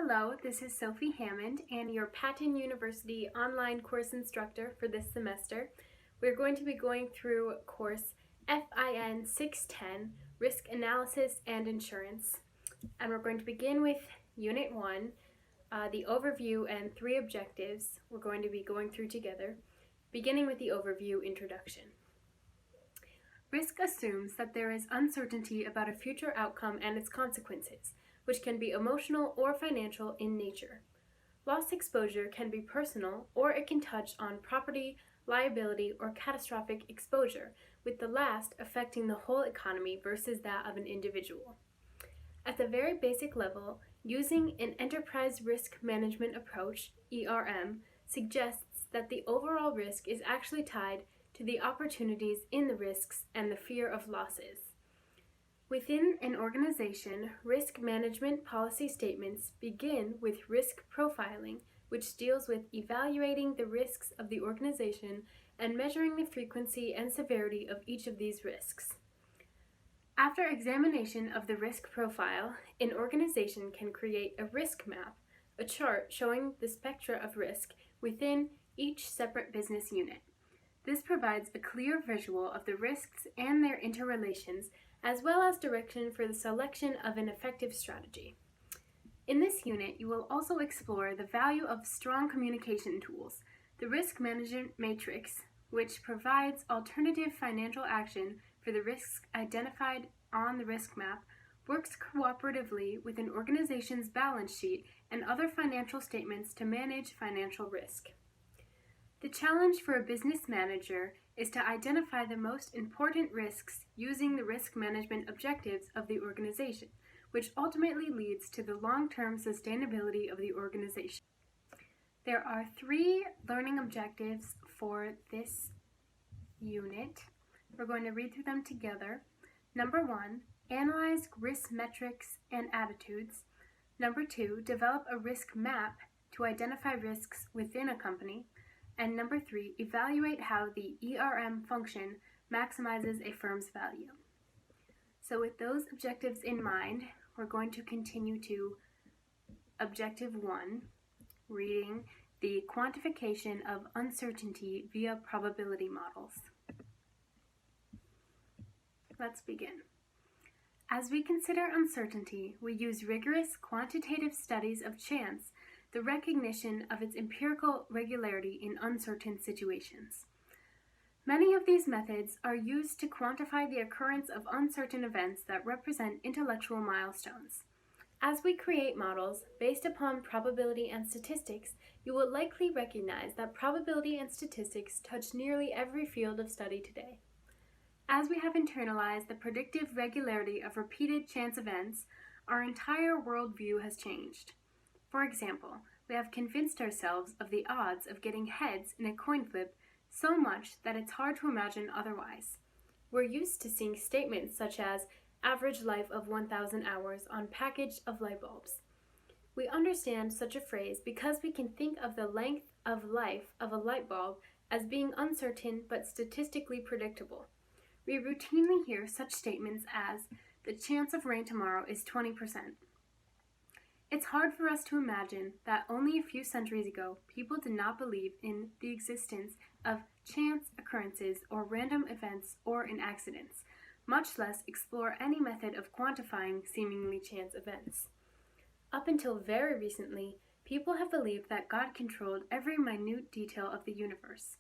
Hello, this is Sophie Hammond and your Patton University online course instructor for this semester. We're going to be going through course FIN610, Risk Analysis and Insurance. And we're going to begin with Unit 1, the overview and 3 objectives we're going to be going through together, beginning with the overview introduction. Risk assumes that there is uncertainty about a future outcome and its consequences, which can be emotional or financial in nature. Loss exposure can be personal, or it can touch on property, liability, or catastrophic exposure, with the last affecting the whole economy versus that of an individual. At the very basic level, using an enterprise risk management approach, ERM, suggests that the overall risk is actually tied to the opportunities in the risks and the fear of losses. Within an organization, risk management policy statements begin with risk profiling, which deals with evaluating the risks of the organization and measuring the frequency and severity of each of these risks. After examination of the risk profile, an organization can create a risk map, a chart showing the spectra of risk within each separate business unit. This provides a clear visual of the risks and their interrelations, as well as direction for the selection of an effective strategy. In this unit, you will also explore the value of strong communication tools, the risk management matrix, which provides alternative financial action for the risks identified on the risk map, works cooperatively with an organization's balance sheet and other financial statements to manage financial risk. The challenge for a business manager is to identify the most important risks using the risk management objectives of the organization, which ultimately leads to the long-term sustainability of the organization. There are 3 learning objectives for this unit. We're going to read through them together. Number 1, analyze risk metrics and attitudes. Number 2, develop a risk map to identify risks within a company. And number 3, evaluate how the ERM function maximizes a firm's value. So with those objectives in mind, we're going to continue to Objective 1, reading the quantification of uncertainty via probability models. Let's begin. As we consider uncertainty, we use rigorous quantitative studies of chance, the recognition of its empirical regularity in uncertain situations. Many of these methods are used to quantify the occurrence of uncertain events that represent intellectual milestones. As we create models based upon probability and statistics, you will likely recognize that probability and statistics touch nearly every field of study today. As we have internalized the predictive regularity of repeated chance events, our entire worldview has changed. For example, we have convinced ourselves of the odds of getting heads in a coin flip so much that it's hard to imagine otherwise. We're used to seeing statements such as average life of 1,000 hours on package of light bulbs. We understand such a phrase because we can think of the length of life of a light bulb as being uncertain but statistically predictable. We routinely hear such statements as, the chance of rain tomorrow is 20%. It's hard for us to imagine that only a few centuries ago, people did not believe in the existence of chance occurrences or random events or in accidents, much less explore any method of quantifying seemingly chance events. Up until very recently, people have believed that God controlled every minute detail of the universe.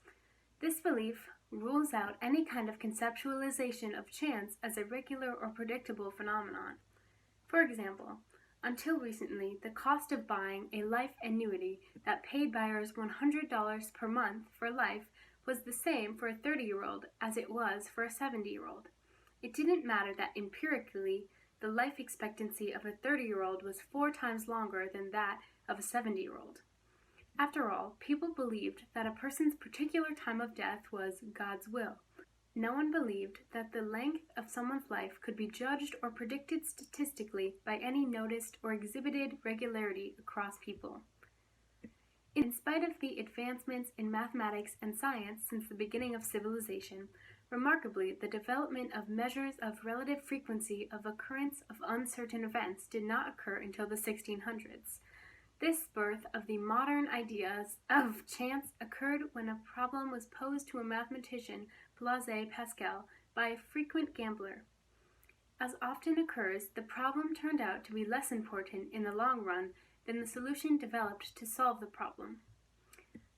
This belief rules out any kind of conceptualization of chance as a regular or predictable phenomenon. For example, until recently, the cost of buying a life annuity that paid buyers $100 per month for life was the same for a 30-year-old as it was for a 70-year-old. It didn't matter that empirically, the life expectancy of a 30-year-old was 4 times longer than that of a 70-year-old. After all, people believed that a person's particular time of death was God's will. No one believed that the length of someone's life could be judged or predicted statistically by any noticed or exhibited regularity across people. In spite of the advancements in mathematics and science since the beginning of civilization, remarkably, the development of measures of relative frequency of occurrence of uncertain events did not occur until the 1600s. This birth of the modern ideas of chance occurred when a problem was posed to a mathematician, Blaise Pascal, by a frequent gambler. As often occurs, the problem turned out to be less important in the long run than the solution developed to solve the problem.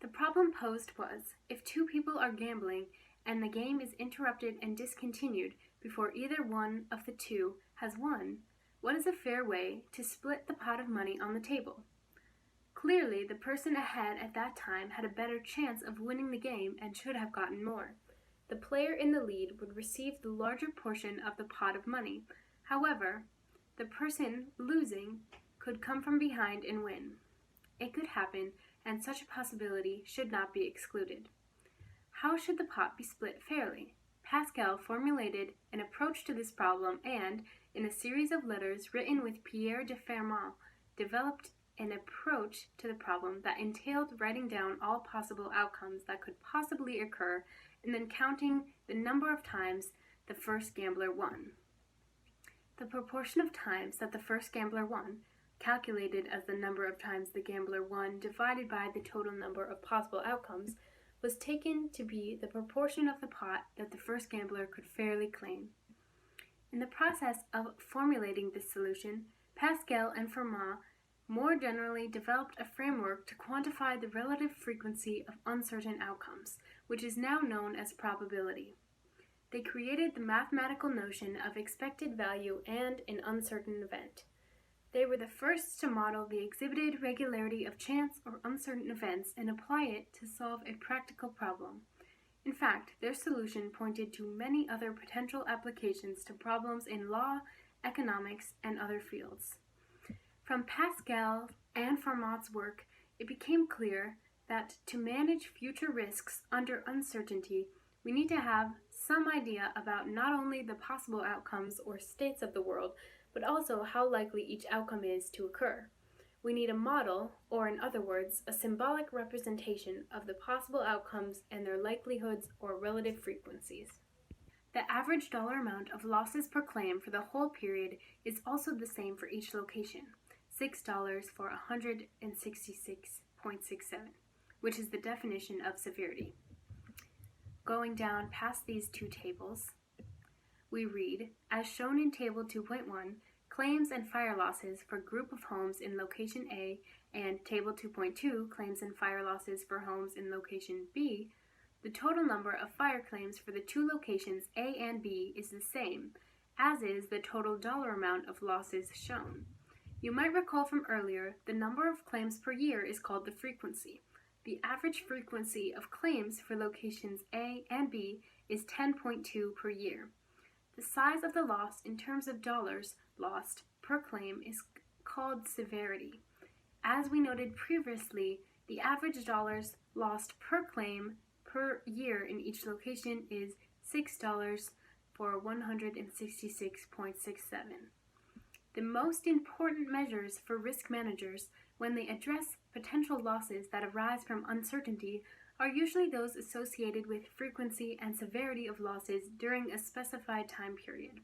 The problem posed was, if two people are gambling and the game is interrupted and discontinued before either one of the two has won, what is a fair way to split the pot of money on the table? Clearly, the person ahead at that time had a better chance of winning the game and should have gotten more. The player in the lead would receive the larger portion of the pot of money. However, the person losing could come from behind and win. It could happen, and such a possibility should not be excluded. How should the pot be split fairly? Pascal formulated an approach to this problem and, in a series of letters written with Pierre de Fermat, developed an approach to the problem that entailed writing down all possible outcomes that could possibly occur and then counting the number of times the first gambler won. The proportion of times that the first gambler won, calculated as the number of times the gambler won divided by the total number of possible outcomes, was taken to be the proportion of the pot that the first gambler could fairly claim. In the process of formulating this solution, Pascal and Fermat more generally developed a framework to quantify the relative frequency of uncertain outcomes, which is now known as probability. They created the mathematical notion of expected value and an uncertain event. They were the first to model the exhibited regularity of chance or uncertain events and apply it to solve a practical problem. In fact, their solution pointed to many other potential applications to problems in law, economics, and other fields. From Pascal and Fermat's work, it became clear that to manage future risks under uncertainty, we need to have some idea about not only the possible outcomes or states of the world, but also how likely each outcome is to occur. We need a model, or in other words, a symbolic representation of the possible outcomes and their likelihoods or relative frequencies. The average dollar amount of losses per claim for the whole period is also the same for each location, $6 for 166.67, which is the definition of severity. Going down past these two tables, we read, as shown in Table 2.1, claims and fire losses for group of homes in location A and Table 2.2, claims and fire losses for homes in location B, the total number of fire claims for the two locations A and B is the same, as is the total dollar amount of losses shown. You might recall from earlier, the number of claims per year is called the frequency. The average frequency of claims for locations A and B is 10.2 per year. The size of the loss in terms of dollars lost per claim is called severity. As we noted previously, the average dollars lost per claim per year in each location is $6 for 166.67. The most important measures for risk managers when they address potential losses that arise from uncertainty are usually those associated with frequency and severity of losses during a specified time period.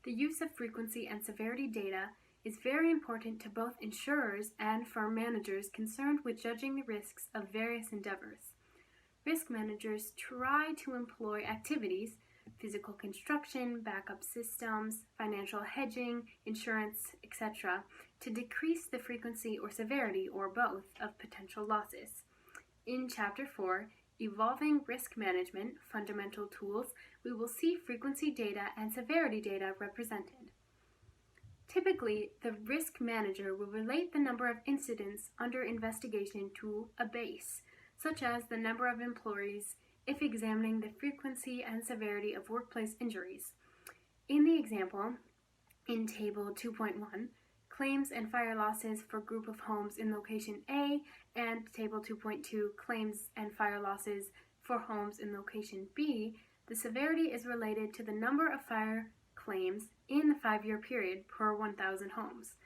The use of frequency and severity data is very important to both insurers and firm managers concerned with judging the risks of various endeavors. Risk managers try to employ activities, physical construction, backup systems, financial hedging, insurance, etc., to decrease the frequency or severity, or both, of potential losses. In Chapter 4, Evolving Risk Management, Fundamental Tools, we will see frequency data and severity data represented. Typically, the risk manager will relate the number of incidents under investigation to a base, such as the number of employees if examining the frequency and severity of workplace injuries. In the example, in Table 2.1, claims and fire losses for group of homes in location A, and Table 2.2, claims and fire losses for homes in location B, the severity is related to the number of fire claims in the 5-year period per 1,000 homes.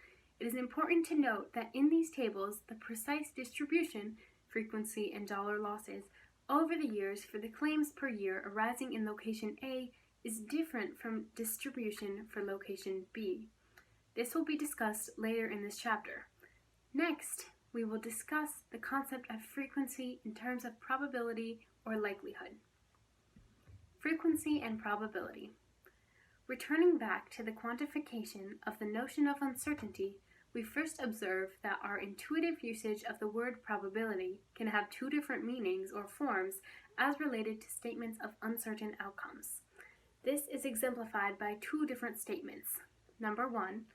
It is important to note that in these tables, the precise distribution, frequency, and dollar losses over the years for the claims per year arising in location A is different from distribution for location B. This will be discussed later in this chapter. Next, we will discuss the concept of frequency in terms of probability or likelihood. Frequency and probability. Returning back to the quantification of the notion of uncertainty, we first observe that our intuitive usage of the word probability can have two different meanings or forms as related to statements of uncertain outcomes. This is exemplified by two different statements. Number one,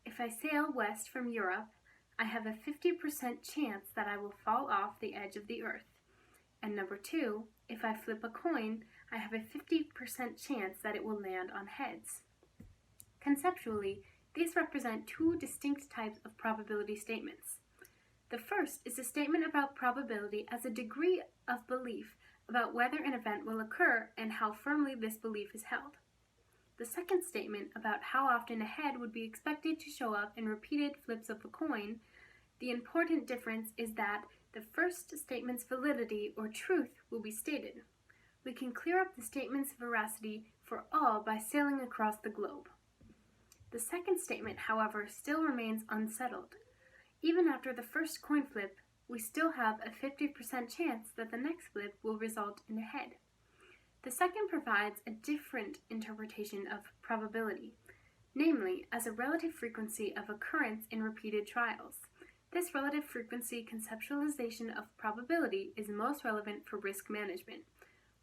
if I sail west from Europe, I have a 50% chance that I will fall off the edge of the earth. And number two, if I flip a coin, I have a 50% chance that it will land on heads. Conceptually, these represent two distinct types of probability statements. The first is a statement about probability as a degree of belief about whether an event will occur and how firmly this belief is held. The second statement about how often a head would be expected to show up in repeated flips of a coin, the important difference is that the first statement's validity or truth will be stated. We can clear up the statement's veracity for all by sailing across the globe. The second statement, however, still remains unsettled. Even after the first coin flip, we still have a 50% chance that the next flip will result in a head. The second provides a different interpretation of probability, namely as a relative frequency of occurrence in repeated trials. This relative frequency conceptualization of probability is most relevant for risk management.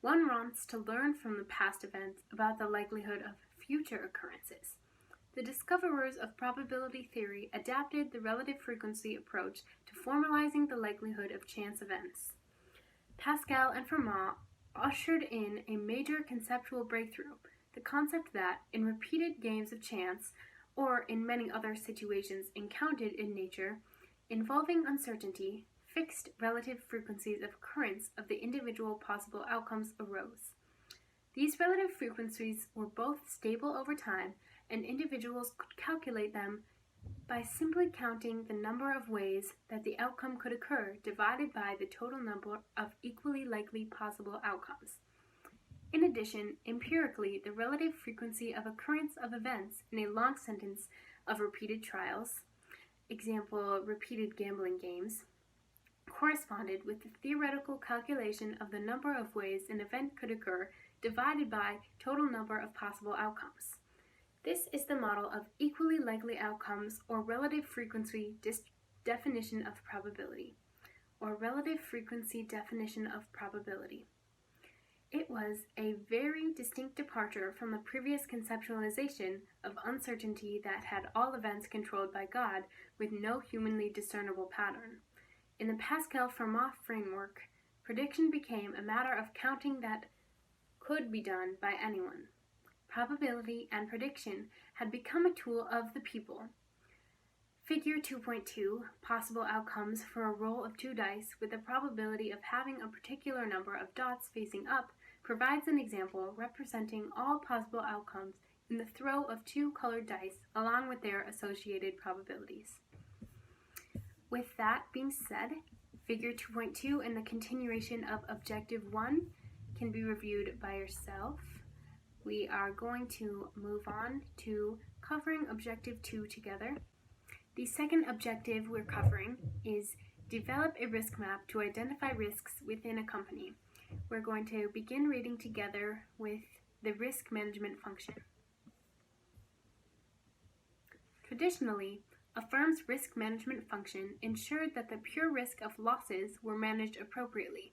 One wants to learn from the past events about the likelihood of future occurrences. The discoverers of probability theory adapted the relative frequency approach to formalizing the likelihood of chance events. Pascal and Fermat ushered in a major conceptual breakthrough, the concept that, in repeated games of chance, or in many other situations encountered in nature, involving uncertainty, fixed relative frequencies of occurrence of the individual possible outcomes arose. These relative frequencies were both stable over time, and individuals could calculate them by simply counting the number of ways that the outcome could occur divided by the total number of equally likely possible outcomes. In addition, empirically, the relative frequency of occurrence of events in a long sentence of repeated trials, example, repeated gambling games, corresponded with the theoretical calculation of the number of ways an event could occur divided by total number of possible outcomes. This is the model of equally likely outcomes or relative frequency definition of probability, or relative frequency definition of probability. It was a very distinct departure from the previous conceptualization of uncertainty that had all events controlled by God with no humanly discernible pattern. In the Pascal-Fermat framework, prediction became a matter of counting that could be done by anyone. Probability and prediction had become a tool of the people. Figure 2.2, possible outcomes for a roll of 2 dice with the probability of having a particular number of dots facing up, provides an example representing all possible outcomes in the throw of 2 colored dice along with their associated probabilities. With that being said, Figure 2.2 and the continuation of Objective 1 can be reviewed by yourself. We are going to move on to covering Objective 2 together. The second objective we're covering is develop a risk map to identify risks within a company. We're going to begin reading together with the risk management function. Traditionally, a firm's risk management function ensured that the pure risk of losses were managed appropriately.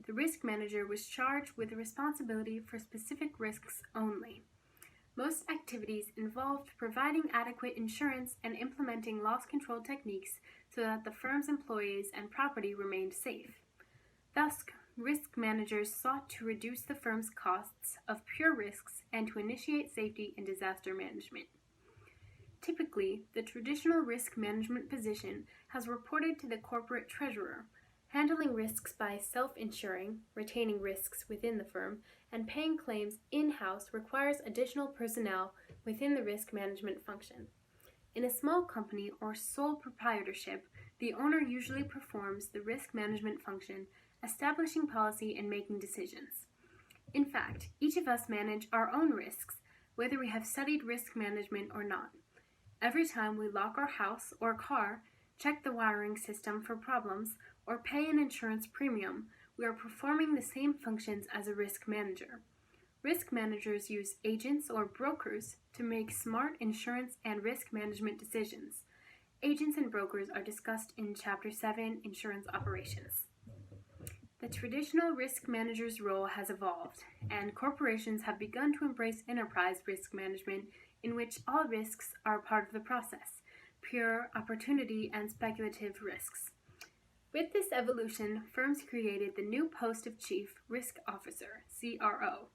The risk manager was charged with the responsibility for specific risks only. Most activities involved providing adequate insurance and implementing loss control techniques so that the firm's employees and property remained safe. Thus, risk managers sought to reduce the firm's costs of pure risks and to initiate safety and disaster management. Typically, the traditional risk management position has reported to the corporate treasurer. Handling risks by self-insuring, retaining risks within the firm, and paying claims in-house requires additional personnel within the risk management function. In a small company or sole proprietorship, the owner usually performs the risk management function, establishing policy and making decisions. In fact, each of us manage our own risks, whether we have studied risk management or not. Every time we lock our house or car, check the wiring system for problems, or pay an insurance premium, we are performing the same functions as a risk manager. Risk managers use agents or brokers to make smart insurance and risk management decisions. Agents and brokers are discussed in Chapter 7, Insurance Operations. The traditional risk manager's role has evolved, and corporations have begun to embrace enterprise risk management, in which all risks are part of the process, pure opportunity and speculative risks. With this evolution, firms created the new post of Chief Risk Officer, CRO.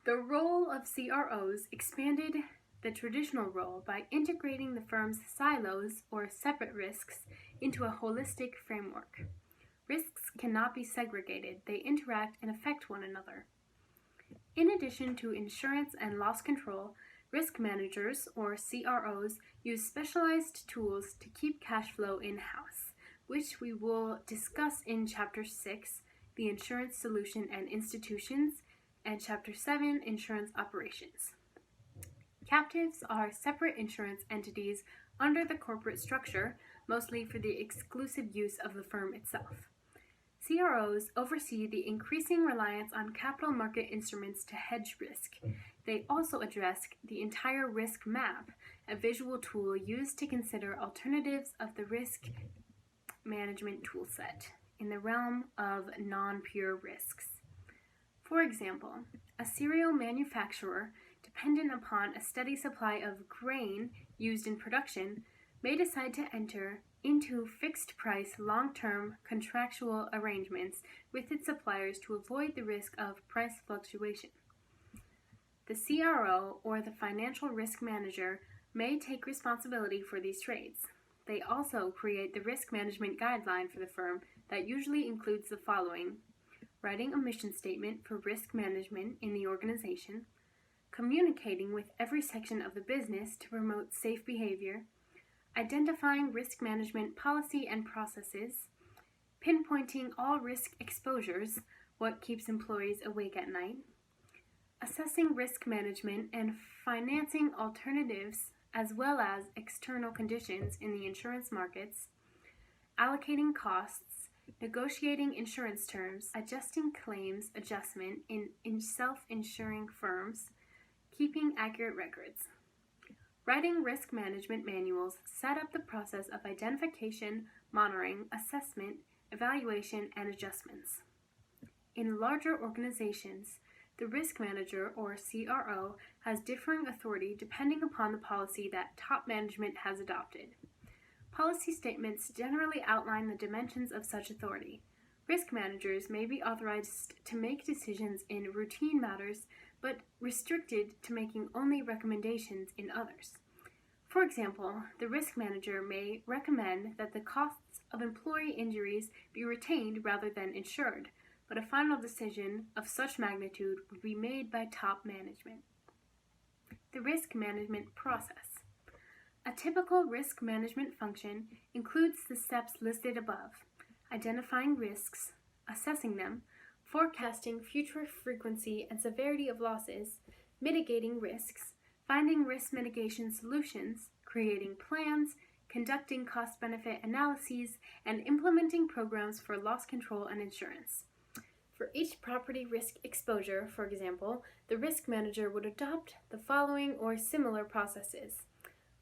The role of CROs expanded the traditional role by integrating the firm's silos or separate risks into a holistic framework. Risks cannot be segregated, they interact and affect one another. In addition to insurance and loss control, risk managers, or CROs, use specialized tools to keep cash flow in-house, which we will discuss in Chapter 6, the Insurance Solution and Institutions, and Chapter 7, Insurance Operations. Captives are separate insurance entities under the corporate structure, mostly for the exclusive use of the firm itself. CROs oversee the increasing reliance on capital market instruments to hedge risk. They also address the entire risk map, a visual tool used to consider alternatives of the risk management toolset in the realm of non-pure risks. For example, a cereal manufacturer, dependent upon a steady supply of grain used in production, may decide to enter into fixed-price, long-term contractual arrangements with its suppliers to avoid the risk of price fluctuation. The CRO, or the financial risk manager, may take responsibility for these trades. They also create the risk management guideline for the firm that usually includes the following: writing a mission statement for risk management in the organization, communicating with every section of the business to promote safe behavior, identifying risk management policy and processes, pinpointing all risk exposures, what keeps employees awake at night, assessing risk management and financing alternatives as well as external conditions in the insurance markets, allocating costs, negotiating insurance terms, adjusting claims adjustment in self-insuring firms, keeping accurate records. Writing risk management manuals set up the process of identification, monitoring, assessment, evaluation, and adjustments. In larger organizations, the risk manager, or CRO, has differing authority depending upon the policy that top management has adopted. Policy statements generally outline the dimensions of such authority. Risk managers may be authorized to make decisions in routine matters, but restricted to making only recommendations in others. For example, the risk manager may recommend that the costs of employee injuries be retained rather than insured, but a final decision of such magnitude would be made by top management. The risk management process. A typical risk management function includes the steps listed above: identifying risks, assessing them, forecasting future frequency and severity of losses, mitigating risks, finding risk mitigation solutions, creating plans, conducting cost-benefit analyses, and implementing programs for loss control and insurance. For each property risk exposure, for example, the risk manager would adopt the following or similar processes: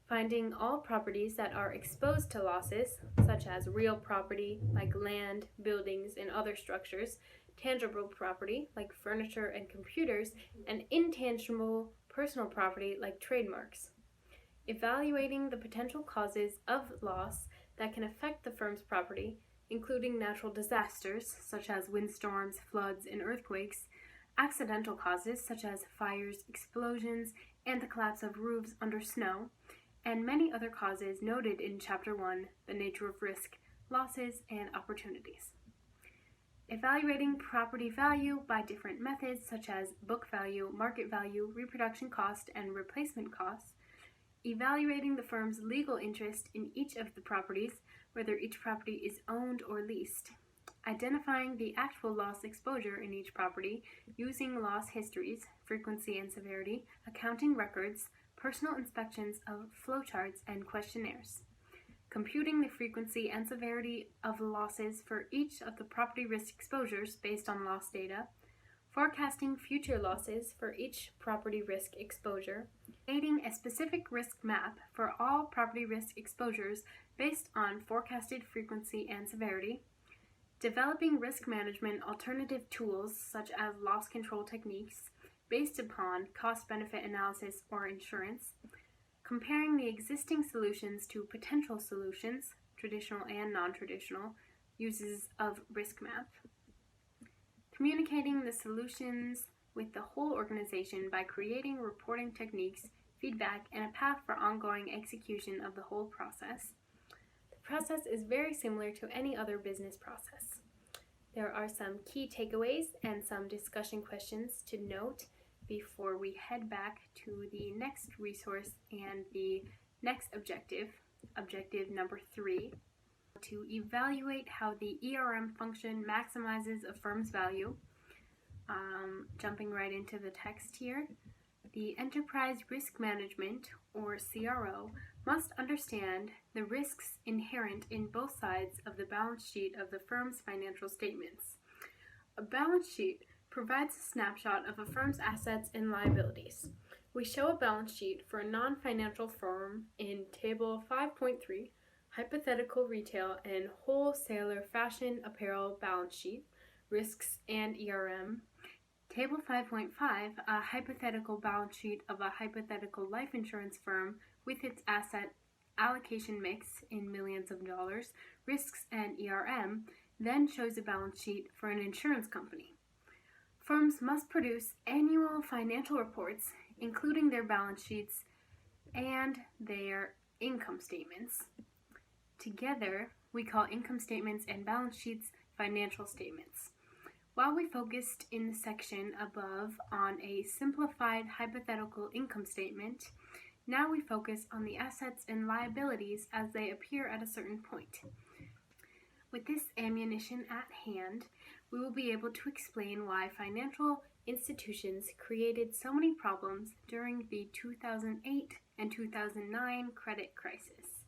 finding all properties that are exposed to losses, such as real property like land, buildings, and other structures, tangible property like furniture and computers, and intangible personal property like trademarks. Evaluating the potential causes of loss that can affect the firm's property, including natural disasters such as windstorms, floods, and earthquakes, accidental causes such as fires, explosions, and the collapse of roofs under snow, and many other causes noted in Chapter 1, the nature of risk, losses, and opportunities. Evaluating property value by different methods such as book value, market value, reproduction cost, and replacement costs. Evaluating the firm's legal interest in each of the properties, whether each property is owned or leased. Identifying the actual loss exposure in each property using loss histories, frequency and severity, accounting records, personal inspections of flowcharts, and questionnaires. computing the frequency and severity of losses for each of the property risk exposures based on loss data, forecasting future losses for each property risk exposure, creating a specific risk map for all property risk exposures based on forecasted frequency and severity, developing risk management alternative tools such as loss control techniques based upon cost-benefit analysis or insurance, comparing the existing solutions to potential solutions, traditional and non-traditional, uses of risk map, communicating the solutions with the whole organization by creating reporting techniques, feedback, and a path for ongoing execution of the whole process. The process is very similar to any other business process. There are some key takeaways and some discussion questions to note before we head back to the next resource and the next objective, objective number 3, to evaluate how the ERM function maximizes a firm's value. Jumping right into the text here, the enterprise risk management, or CRO, must understand the risks inherent in both sides of the balance sheet of the firm's financial statements. A balance sheet provides a snapshot of a firm's assets and liabilities. We show a balance sheet for a non-financial firm in Table 5.3, Hypothetical Retail and Wholesaler Fashion Apparel Balance Sheet, Risks and ERM. Table 5.5, a hypothetical balance sheet of a hypothetical life insurance firm with its asset allocation mix in millions of dollars, risks and ERM, then shows a balance sheet for an insurance company. Firms must produce annual financial reports, including their balance sheets and their income statements. Together, we call income statements and balance sheets financial statements. While we focused in the section above on a simplified hypothetical income statement, now we focus on the assets and liabilities as they appear at a certain point. With this ammunition at hand, we will be able to explain why financial institutions created so many problems during the 2008 and 2009 credit crisis.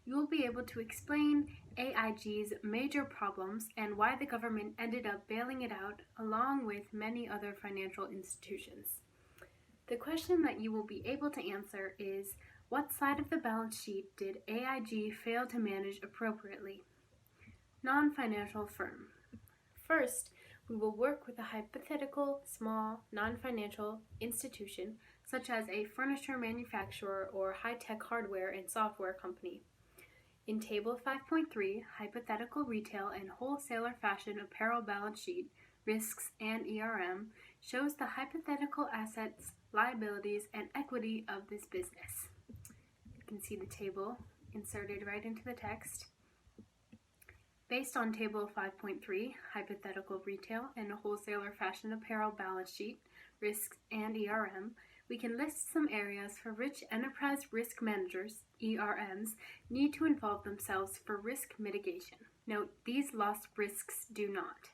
You will be able to explain AIG's major problems and why the government ended up bailing it out, along with many other financial institutions. The question that you will be able to answer is, what side of the balance sheet did AIG fail to manage appropriately? Non-financial firm. First, we will work with a hypothetical, small, non-financial institution, such as a furniture manufacturer or high-tech hardware and software company. In Table 5.3, Hypothetical Retail and Wholesaler Fashion Apparel Balance Sheet, Risks and ERM, shows the hypothetical assets, liabilities, and equity of this business. You can see the table inserted right into the text. Based on Table 5.3, Hypothetical Retail and Wholesaler Fashion Apparel Balance Sheet, Risks and ERM, we can list some areas for which enterprise risk managers, ERMs, need to involve themselves for risk mitigation. Note, these lost risks do not.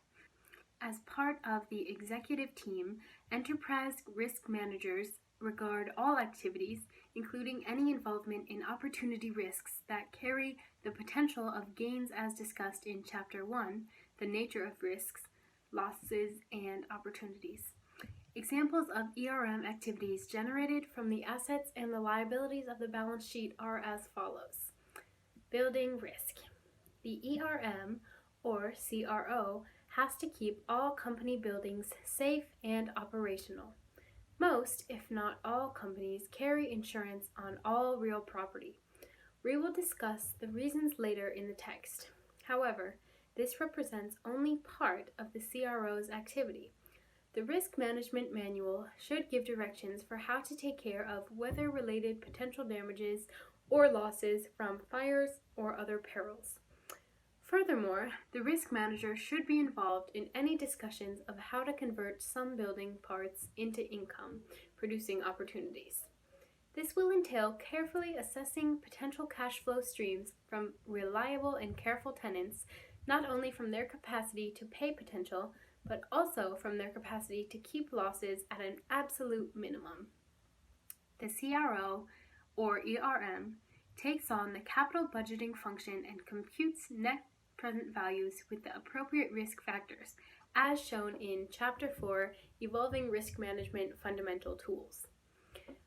As part of the executive team, enterprise risk managers regard all activities, including any involvement in opportunity risks that carry the potential of gains as discussed in Chapter 1, the nature of risks, losses, and opportunities. Examples of ERM activities generated from the assets and the liabilities of the balance sheet are as follows. Building risk. The ERM, or CRO, has to keep all company buildings safe and operational. Most, if not all, companies carry insurance on all real property. We will discuss the reasons later in the text. However, this represents only part of the CRO's activity. The Risk Management Manual should give directions for how to take care of weather-related potential damages or losses from fires or other perils. Furthermore, the risk manager should be involved in any discussions of how to convert some building parts into income, producing opportunities. This will entail carefully assessing potential cash flow streams from reliable and careful tenants, not only from their capacity to pay potential, but also from their capacity to keep losses at an absolute minimum. The CRO, or ERM, takes on the capital budgeting function and computes net present values with the appropriate risk factors, as shown in Chapter 4, Evolving Risk Management Fundamental Tools.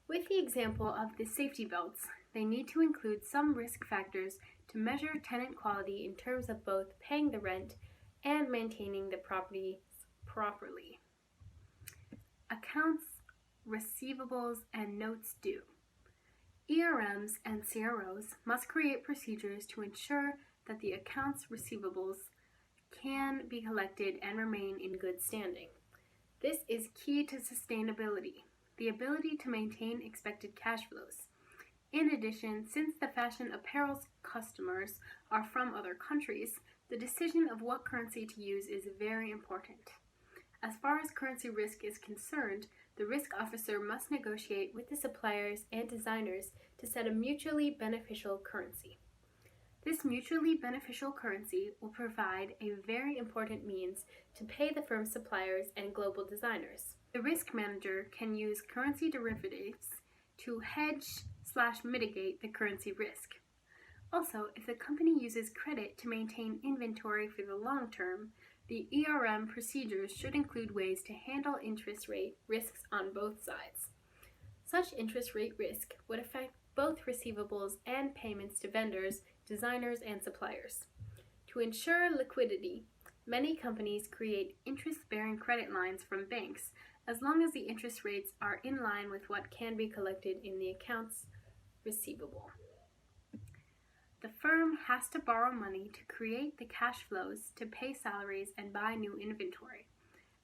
With the example of the safety belts, they need to include some risk factors to measure tenant quality in terms of both paying the rent and maintaining the properties properly. Accounts, receivables, and notes due. ERMs and CROs must create procedures to ensure that the accounts receivables can be collected and remain in good standing. This is key to sustainability, the ability to maintain expected cash flows. In addition, since the fashion apparel's customers are from other countries, the decision of what currency to use is very important. As far as currency risk is concerned, the risk officer must negotiate with the suppliers and designers to set a mutually beneficial currency. This mutually beneficial currency will provide a very important means to pay the firm's suppliers and global designers. The risk manager can use currency derivatives to hedge/mitigate the currency risk. Also, if the company uses credit to maintain inventory for the long term, the ERM procedures should include ways to handle interest rate risks on both sides. Such interest rate risk would affect both receivables and payments to vendors, designers, and suppliers. To ensure liquidity, many companies create interest-bearing credit lines from banks as long as the interest rates are in line with what can be collected in the accounts receivable. The firm has to borrow money to create the cash flows to pay salaries and buy new inventory.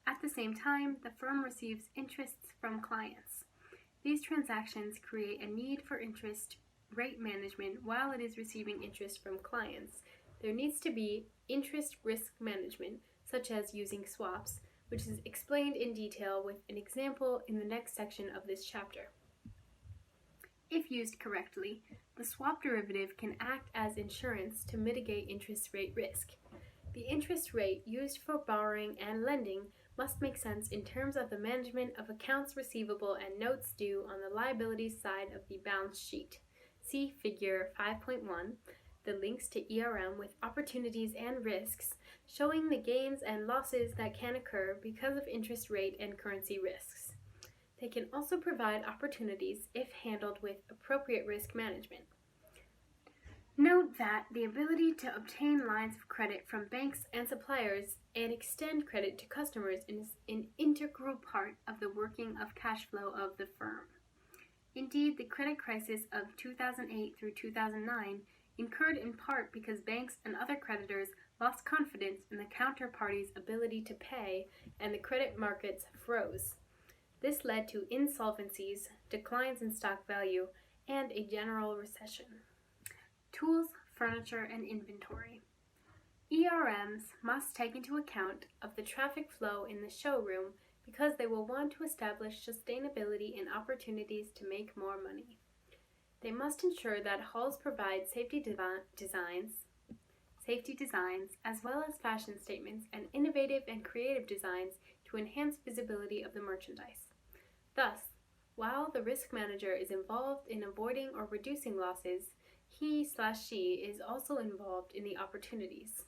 At the same time, the firm receives interests from clients. These transactions create a need for interest rate management while it is receiving interest from clients. There needs to be interest risk management, such as using swaps, which is explained in detail with an example in the next section of this chapter. If used correctly, the swap derivative can act as insurance to mitigate interest rate risk. The interest rate used for borrowing and lending must make sense in terms of the management of accounts receivable and notes due on the liabilities side of the balance sheet. See Figure 5.1, the links to ERM with opportunities and risks, showing the gains and losses that can occur because of interest rate and currency risks. They can also provide opportunities if handled with appropriate risk management. Note that the ability to obtain lines of credit from banks and suppliers and extend credit to customers is an integral part of the working of cash flow of the firm. Indeed, the credit crisis of 2008 through 2009 incurred in part because banks and other creditors lost confidence in the counterparty's ability to pay and the credit markets froze. This led to insolvencies, declines in stock value, and a general recession. Tools, furniture, and inventory. ERMs must take into account of the traffic flow in the showroom because they will want to establish sustainability and opportunities to make more money. They must ensure that halls provide safety designs as well as fashion statements and innovative and creative designs to enhance visibility of the merchandise. Thus, while the risk manager is involved in avoiding or reducing losses, he/she is also involved in the opportunities.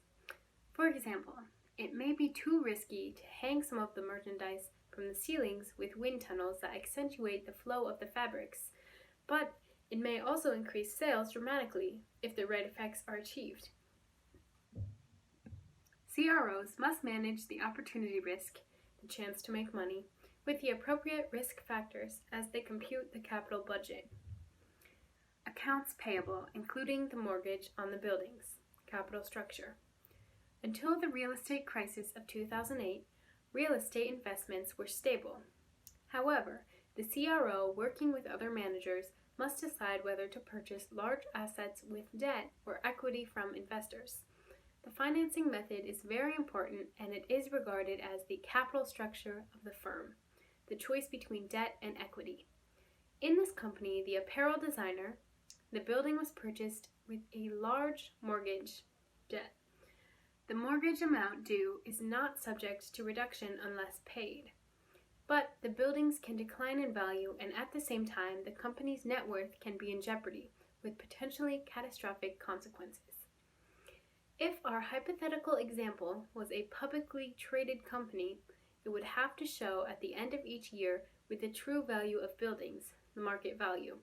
For example, it may be too risky to hang some of the merchandise from the ceilings with wind tunnels that accentuate the flow of the fabrics, but it may also increase sales dramatically if the right effects are achieved. CROs must manage the opportunity risk, the chance to make money, with the appropriate risk factors as they compute the capital budget. Accounts payable, including the mortgage on the buildings, capital structure. Until the real estate crisis of 2008, real estate investments were stable. However, the CRO, working with other managers, must decide whether to purchase large assets with debt or equity from investors. The financing method is very important and it is regarded as the capital structure of the firm, the choice between debt and equity. In this company, the apparel designer, the building was purchased with a large mortgage debt. The mortgage amount due is not subject to reduction unless paid. But the buildings can decline in value and at the same time the company's net worth can be in jeopardy, with potentially catastrophic consequences. If our hypothetical example was a publicly traded company, it would have to show at the end of each year with the true value of buildings, the market value.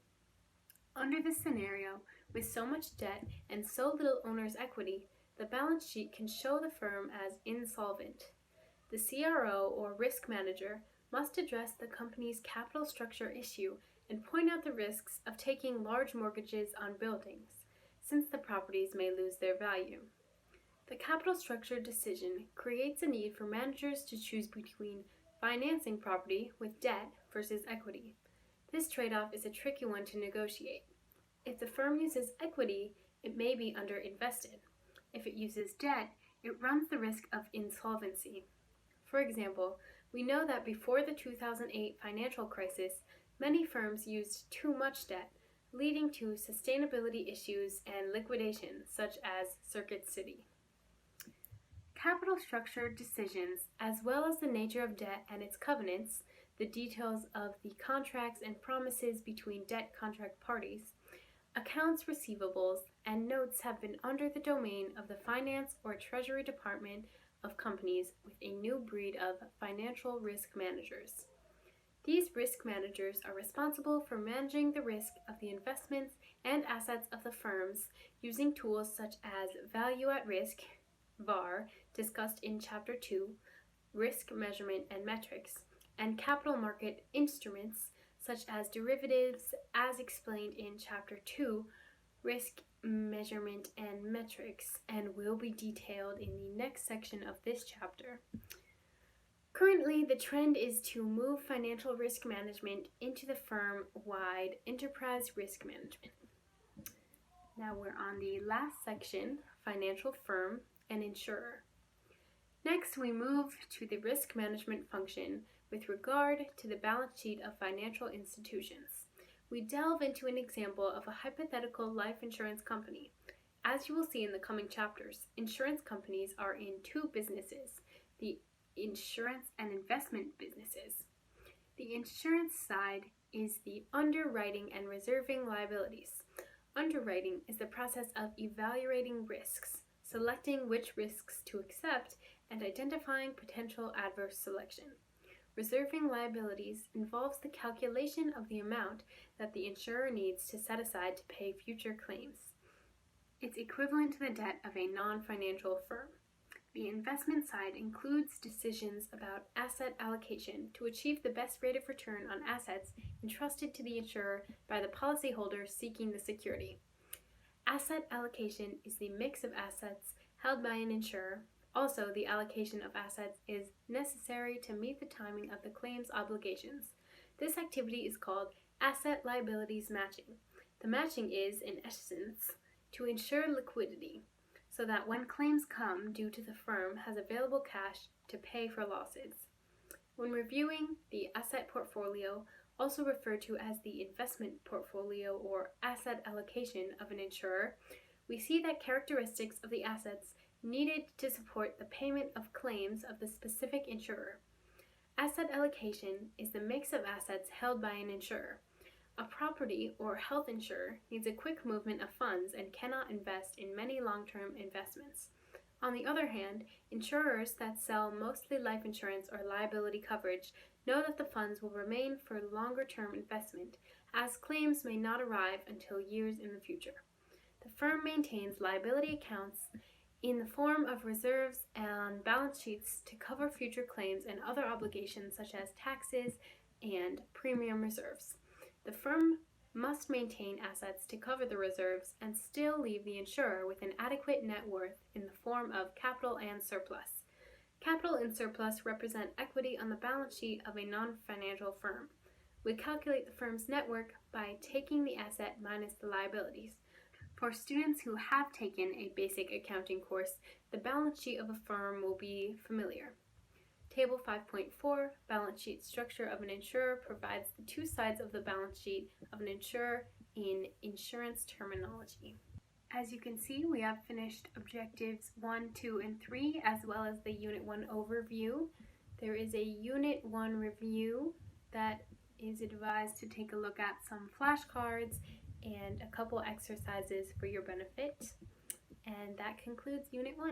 Under this scenario, with so much debt and so little owner's equity, the balance sheet can show the firm as insolvent. The CRO or risk manager must address the company's capital structure issue and point out the risks of taking large mortgages on buildings, since the properties may lose their value. The capital structure decision creates a need for managers to choose between financing property with debt versus equity. This trade-off is a tricky one to negotiate. If the firm uses equity, it may be underinvested. If it uses debt, it runs the risk of insolvency. For example, we know that before the 2008 financial crisis, many firms used too much debt, leading to sustainability issues and liquidation, such as Circuit City. Capital structure decisions, as well as the nature of debt and its covenants, the details of the contracts and promises between debt contract parties, accounts receivables, and notes have been under the domain of the Finance or Treasury Department of companies with a new breed of financial risk managers. These risk managers are responsible for managing the risk of the investments and assets of the firms using tools such as value at risk, VAR, discussed in Chapter 2, risk measurement and metrics, and capital market instruments such as derivatives, as explained in Chapter 2, risk measurement and metrics, and will be detailed in the next section of this chapter. Currently, the trend is to move financial risk management into the firm-wide enterprise risk management. Now we're on the last section, financial firm and insurer. Next, we move to the risk management function with regard to the balance sheet of financial institutions. We delve into an example of a hypothetical life insurance company. As you will see in the coming chapters, insurance companies are in two businesses, the insurance and investment businesses. The insurance side is the underwriting and reserving liabilities. Underwriting is the process of evaluating risks, selecting which risks to accept, and identifying potential adverse selection. Reserving liabilities involves the calculation of the amount that the insurer needs to set aside to pay future claims. It's equivalent to the debt of a non-financial firm. The investment side includes decisions about asset allocation to achieve the best rate of return on assets entrusted to the insurer by the policyholder seeking the security. Asset allocation is the mix of assets held by an insurer. Also, the allocation of assets is necessary to meet the timing of the claim's obligations. This activity is called asset liabilities matching. The matching is, in essence, to ensure liquidity, so that when claims come due to the firm has available cash to pay for losses. When reviewing the asset portfolio, also referred to as the investment portfolio or asset allocation of an insurer, we see that characteristics of the assets needed to support the payment of claims of the specific insurer. Asset allocation is the mix of assets held by an insurer. A property or health insurer needs a quick movement of funds and cannot invest in many long-term investments. On the other hand, insurers that sell mostly life insurance or liability coverage know that the funds will remain for longer-term investment, as claims may not arrive until years in the future. The firm maintains liability accounts in the form of reserves and balance sheets to cover future claims and other obligations such as taxes and premium reserves. The firm must maintain assets to cover the reserves and still leave the insurer with an adequate net worth in the form of capital and surplus. Capital and surplus represent equity on the balance sheet of a non-financial firm. We calculate the firm's net worth by taking the asset minus the liabilities. For students who have taken a basic accounting course, the balance sheet of a firm will be familiar. Table 5.4, balance sheet structure of an insurer, provides the two sides of the balance sheet of an insurer in insurance terminology. As you can see, we have finished objectives 1, 2, and 3, as well as the Unit 1 overview. There is a Unit 1 review that is advised to take a look at some flashcards and a couple exercises for your benefit. And that concludes Unit 1.